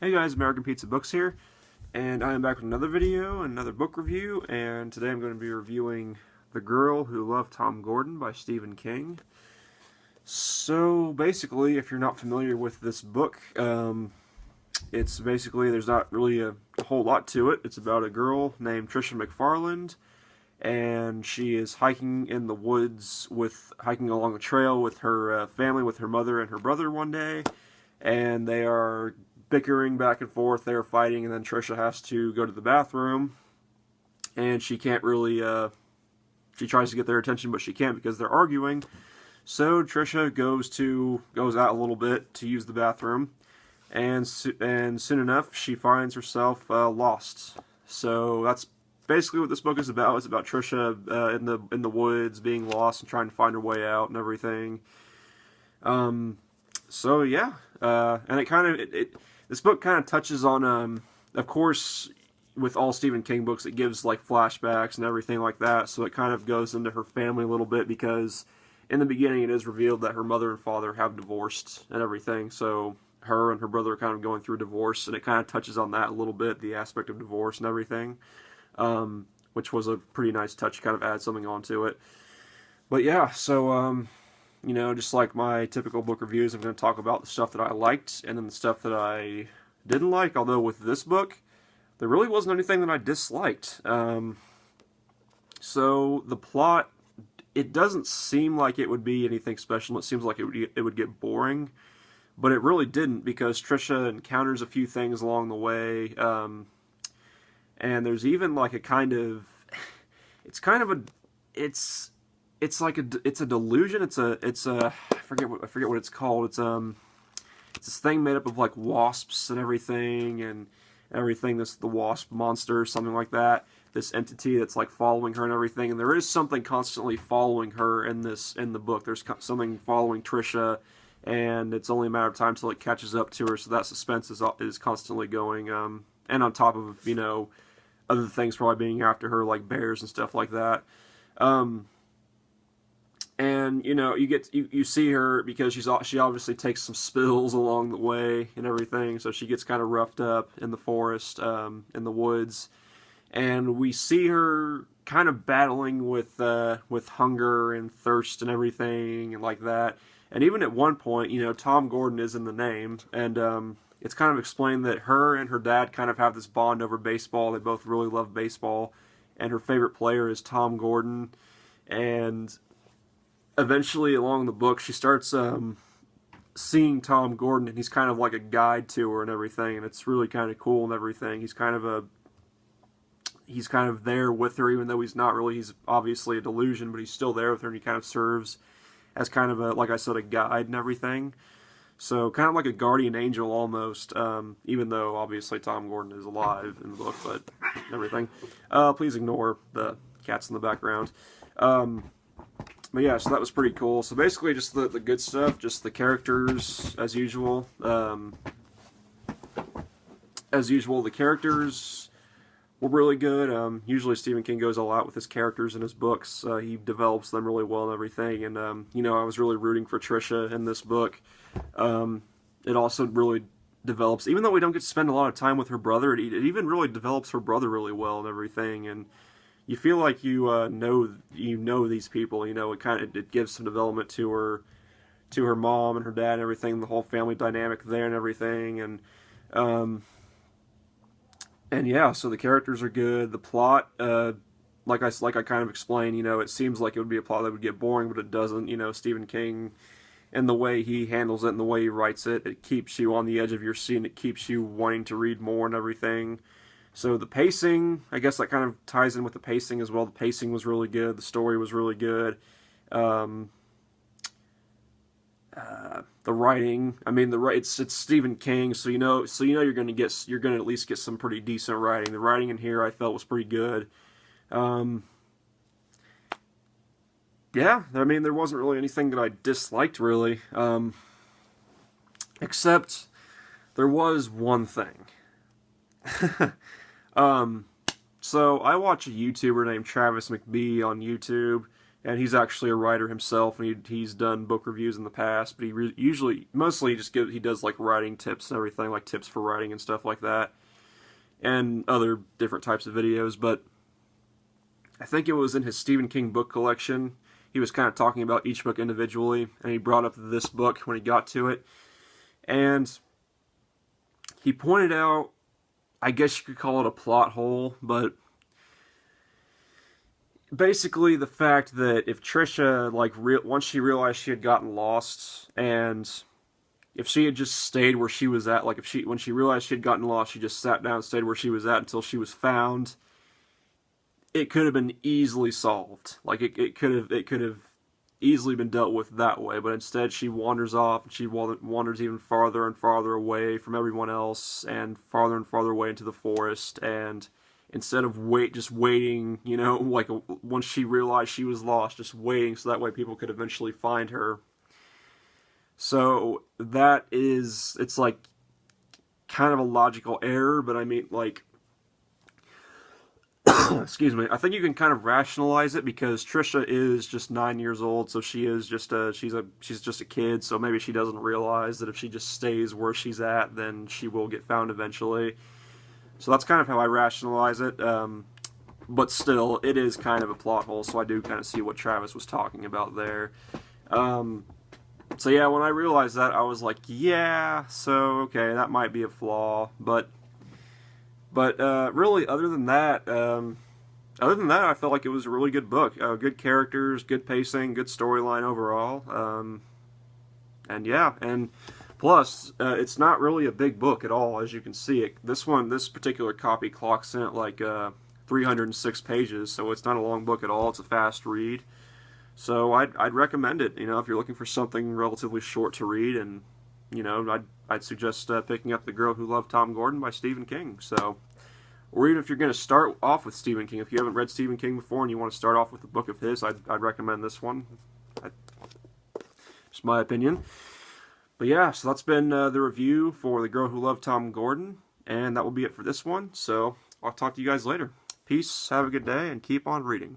Hey guys, American Pizza Books here, and I am back with another video, another book review, and today I'm going to be reviewing The Girl Who Loved Tom Gordon by Stephen King. So basically, if you're not familiar with this book, it's basically, there's not really a whole lot to it. It's about a girl named Tricia McFarland, and she is hiking in the woods hiking along a trail with her family, with her mother and her brother one day, and they are bickering back and forth, they're fighting, and then Tricia has to go to the bathroom, and she can't really, she tries to get their attention, but she can't because they're arguing. So Tricia goes out a little bit to use the bathroom, and soon enough she finds herself lost. So that's basically what this book is about. It's about Tricia in the woods, being lost and trying to find her way out and everything. So yeah, and this book kind of touches on, of course, with all Stephen King books, it gives like flashbacks and everything like that. So it kind of goes into her family a little bit because in the beginning it is revealed that her mother and father have divorced and everything. So her and her brother are kind of going through divorce, and it kind of touches on that a little bit, the aspect of divorce and everything, which was a pretty nice touch to kind of add something onto it. But yeah, so you know, just like my typical book reviews, I'm going to talk about the stuff that I liked and then the stuff that I didn't like, although with this book, there really wasn't anything that I disliked. So the plot, it doesn't seem like it would be anything special. It seems like it would get boring, but it really didn't, because Tricia encounters a few things along the way, and there's even like a kind of, it's a delusion. It's a I forget what it's called. It's this thing made up of like wasps and everything. That's the wasp monster or something like that. This entity that's like following her and everything. And there is something constantly following her in the book. There's something following Tricia, and it's only a matter of time till it catches up to her. So that suspense is constantly going. And on top of, you know, other things probably being after her, like bears and stuff like that. And you know, you see her because she obviously takes some spills along the way and everything, so she gets kind of roughed up in the forest, in the woods, and we see her kind of battling with hunger and thirst and everything and like that. And even at one point, you know, Tom Gordon is in the name, and it's kind of explained that her and her dad kind of have this bond over baseball. They both really love baseball, and her favorite player is Tom Gordon, and eventually along the book she starts seeing Tom Gordon, and he's kind of like a guide to her and everything, and it's really kind of cool and everything. He's kind of there with her, even though he's obviously a delusion, but he's still there with her, and he kind of serves as kind of a, like I said, a guide and everything. So kind of like a guardian angel almost, even though obviously Tom Gordon is alive in the book, but everything. Please ignore the cats in the background. But yeah, so that was pretty cool. So basically just the good stuff, just the characters, as usual. The characters were really good. Usually Stephen King goes all out with his characters in his books. He develops them really well and everything. And, you know, I was really rooting for Tricia in this book. It also really develops, even though we don't get to spend a lot of time with her brother, it even really develops her brother really well and everything. And you feel like you know these people. You know, it gives some development to her mom and her dad and everything, the whole family dynamic there and everything, and yeah, so the characters are good. The plot, like I kind of explained, you know, it seems like it would be a plot that would get boring, but it doesn't. You know, Stephen King, and the way he handles it and the way he writes it, it keeps you on the edge of your seat, and it keeps you wanting to read more and everything. So the pacing, I guess that kind of ties in with the pacing as well. The pacing was really good. The story was really good. The writing, I mean, it's Stephen King, so you know you're gonna at least get some pretty decent writing. The writing in here I felt was pretty good. Yeah, I mean, there wasn't really anything that I disliked really, except there was one thing. So I watch a YouTuber named Travis McBee on YouTube. and he's actually a writer himself, and he's done book reviews in the past, but mostly he does like writing tips and everything, like tips for writing and stuff like that, and other different types of videos. But I think it was in his Stephen King book collection, he was kind of talking about each book individually, and he brought up this book when he got to it, and he pointed out, I guess you could call it a plot hole, but basically the fact that if Trisha, like, once she realized she had gotten lost, and if she had just stayed where she was at, like, when she realized she had gotten lost, she just sat down and stayed where she was at until she was found, it could have been easily solved. Like, it could have easily been dealt with that way, but instead she wanders off, and she wanders even farther and farther away from everyone else, and farther away into the forest, and instead of just waiting, you know, like once she realized she was lost, just waiting so that way people could eventually find her. So it's like kind of a logical error, but I mean, like, excuse me, I think you can kind of rationalize it because Trisha is just 9 years old, so she's just a kid, so maybe she doesn't realize that if she just stays where she's at, then she will get found eventually. So that's kind of how I rationalize it, but still, it is kind of a plot hole, so I do kind of see what Travis was talking about there. So yeah, when I realized that, I was like, yeah, so, okay, that might be a flaw, but really, other than that, I felt like it was a really good book. Good characters, good pacing, good storyline overall, and yeah, and plus, it's not really a big book at all, as you can see. This particular copy clocks in at like 306 pages, so it's not a long book at all. It's a fast read. So I'd recommend it, you know, if you're looking for something relatively short to read, and, you know, I'd suggest picking up The Girl Who Loved Tom Gordon by Stephen King. So, or even if you're going to start off with Stephen King, if you haven't read Stephen King before and you want to start off with a book of his, I'd recommend this one. Just my opinion. But yeah, so that's been the review for The Girl Who Loved Tom Gordon, and that will be it for this one. So I'll talk to you guys later. Peace, have a good day, and keep on reading.